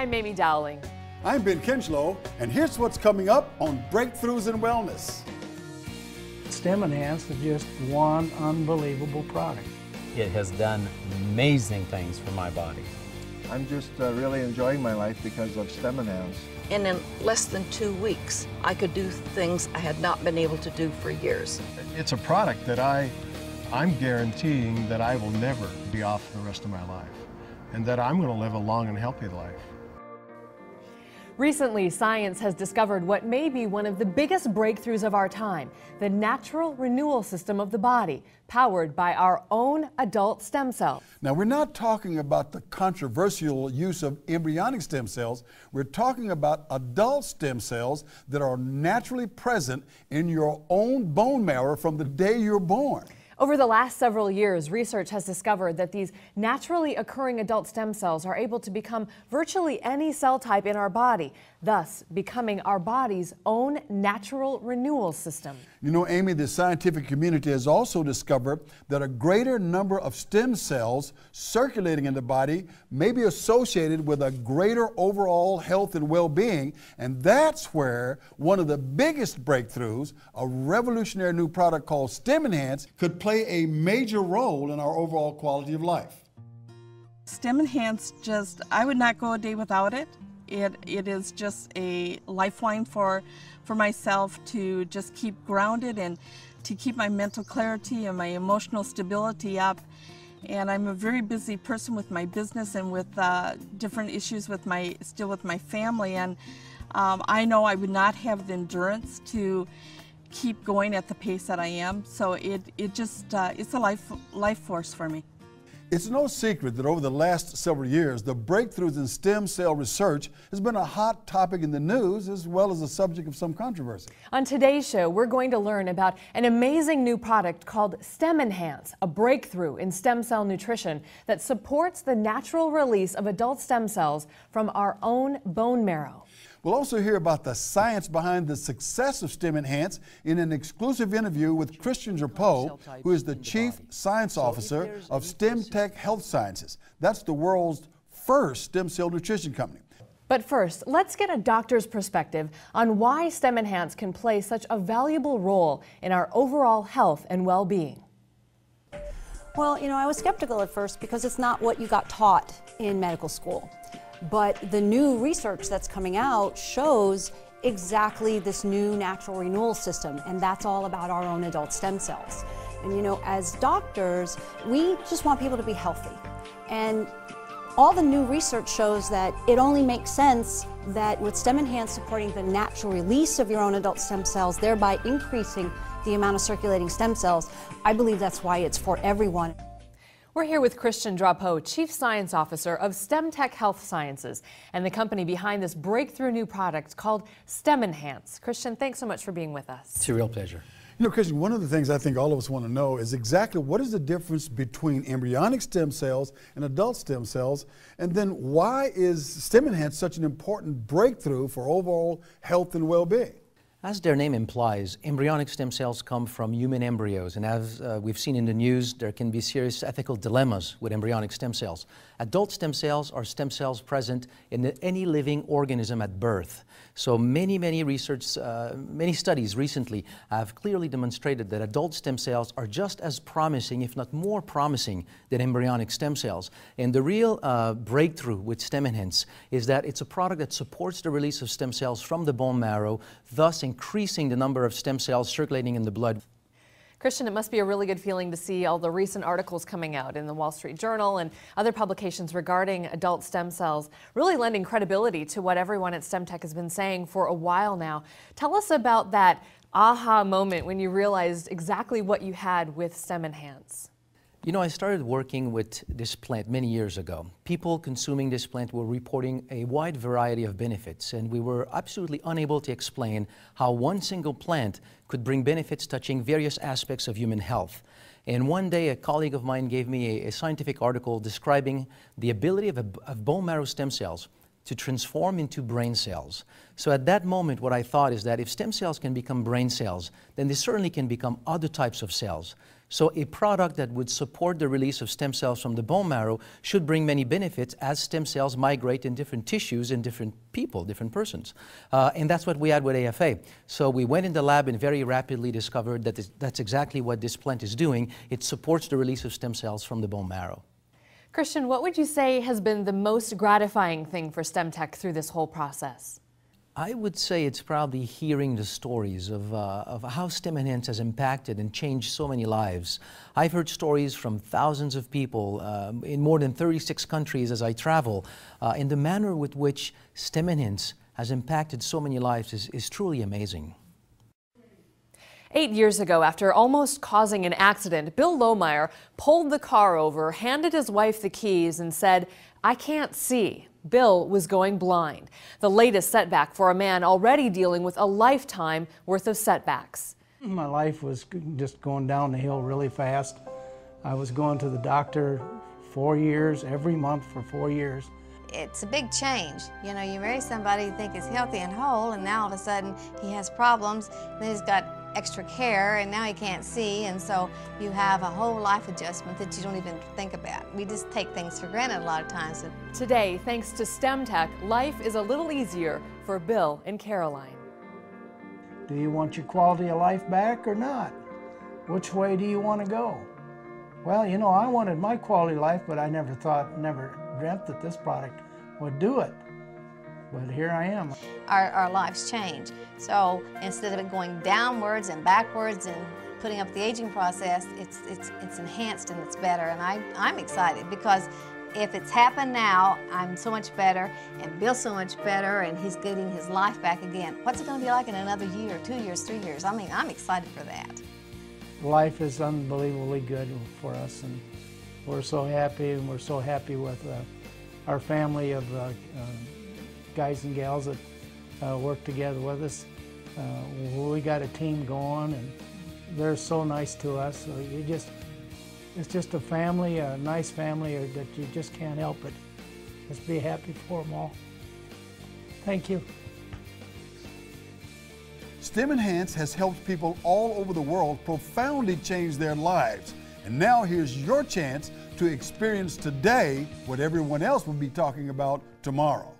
I'm Amy Dowling. I'm Ben Kinchlow, and here's what's coming up on Breakthroughs in Wellness. StemEnhance is just one unbelievable product. It has done amazing things for my body. I'm just really enjoying my life because of StemEnhance. And in less than 2 weeks, I could do things I had not been able to do for years. It's a product that I'm guaranteeing that I will never be off for the rest of my life, and that I'm going to live a long and healthy life. Recently, science has discovered what may be one of the biggest breakthroughs of our time, the natural renewal system of the body, powered by our own adult stem cells. Now, we're not talking about the controversial use of embryonic stem cells. We're talking about adult stem cells that are naturally present in your own bone marrow from the day you're born. Over the last several years, research has discovered that these naturally occurring adult stem cells are able to become virtually any cell type in our body, thus becoming our body's own natural renewal system. You know, Amy, the scientific community has also discovered that a greater number of stem cells circulating in the body may be associated with a greater overall health and well-being, and that's where one of the biggest breakthroughs, a revolutionary new product called StemEnhance, could play a major role in our overall quality of life. StemEnhance, I would not go a day without it. It is just a lifeline for myself to just keep grounded and to keep my mental clarity and my emotional stability up. And I'm a very busy person with my business and with different issues with my family. And I know I would not have the endurance to keep going at the pace that I am. So it's a life force for me. It's no secret that over the last several years, the breakthroughs in stem cell research has been a hot topic in the news as well as a subject of some controversy. On today's show, we're going to learn about an amazing new product called StemEnhance, a breakthrough in stem cell nutrition that supports the natural release of adult stem cells from our own bone marrow. We'll also hear about the science behind the success of StemEnhance in an exclusive interview with Christian Drapeau, who is the Chief Science Officer of StemTech Health Sciences. That's the world's first stem cell nutrition company. But first, let's get a doctor's perspective on why StemEnhance can play such a valuable role in our overall health and well-being. Well, you know, I was skeptical at first because it's not what you got taught in medical school. But the new research that's coming out shows exactly this new natural renewal system, and that's all about our own adult stem cells. And you know, as doctors, we just want people to be healthy. And all the new research shows that it only makes sense that with StemEnhance supporting the natural release of your own adult stem cells, thereby increasing the amount of circulating stem cells. I believe that's why it's for everyone. We're here with Christian Drapeau, Chief Science Officer of StemTech Health Sciences, and the company behind this breakthrough new product called StemEnhance. Christian, thanks so much for being with us. It's a real pleasure. You know, Christian, one of the things I think all of us want to know is exactly what is the difference between embryonic stem cells and adult stem cells, and then why is StemEnhance such an important breakthrough for overall health and well-being? As their name implies, embryonic stem cells come from human embryos, and as we've seen in the news, there can be serious ethical dilemmas with embryonic stem cells. Adult stem cells are stem cells present in any living organism at birth. So many studies recently have clearly demonstrated that adult stem cells are just as promising, if not more promising, than embryonic stem cells. And the real breakthrough with StemEnhance is that it's a product that supports the release of stem cells from the bone marrow, thus increasing the number of stem cells circulating in the blood. Christian, it must be a really good feeling to see all the recent articles coming out in the Wall Street Journal and other publications regarding adult stem cells, really lending credibility to what everyone at StemTech has been saying for a while now. Tell us about that aha moment when you realized exactly what you had with StemEnhance. You know, I started working with this plant many years ago. People consuming this plant were reporting a wide variety of benefits, and we were absolutely unable to explain how one single plant could bring benefits touching various aspects of human health. And one day, a colleague of mine gave me a scientific article describing the ability of bone marrow stem cells to transform into brain cells. So at that moment, what I thought is that if stem cells can become brain cells, then they certainly can become other types of cells. So a product that would support the release of stem cells from the bone marrow should bring many benefits as stem cells migrate in different tissues in different people, different persons. And that's what we had with AFA. So we went in the lab and very rapidly discovered that that's exactly what this plant is doing. It supports the release of stem cells from the bone marrow. Christian, what would you say has been the most gratifying thing for StemTech through this whole process? I would say it's probably hearing the stories of how STEM Enhance has impacted and changed so many lives. I've heard stories from thousands of people in more than 36 countries as I travel, and the manner with which STEM Enhance has impacted so many lives is truly amazing. 8 years ago, after almost causing an accident, Bill Lohmeyer pulled the car over, handed his wife the keys, and said, "I can't see." Bill was going blind. The latest setback for a man already dealing with a lifetime worth of setbacks. My life was just going down the hill really fast. I was going to the doctor 4 years, every month for 4 years. It's a big change. You know, you marry somebody you think is healthy and whole, and now all of a sudden he has problems, then he's got extra care, and now he can't see, and so you have a whole life adjustment that you don't even think about. We just take things for granted a lot of times. Today, thanks to StemTech, life is a little easier for Bill and Caroline. Do you want your quality of life back or not? Which way do you want to go? Well, you know, I wanted my quality of life, but I never dreamt that this product would do it. But here I am. Our lives change. So instead of it going downwards and backwards and putting up the aging process, it's enhanced and it's better. And I'm excited because if it's happened now, I'm so much better and Bill's so much better and he's getting his life back again. What's it going to be like in another year, 2 years, 3 years? I mean, I'm excited for that. Life is unbelievably good for us, and we're so happy, and we're so happy with our family of guys and gals that work together with us. We got a team going, and they're so nice to us. So it's just a family, a nice family that you just can't help but just be happy for them all. Thank you. STEM Enhance has helped people all over the world profoundly change their lives. And now here's your chance to experience today what everyone else will be talking about tomorrow.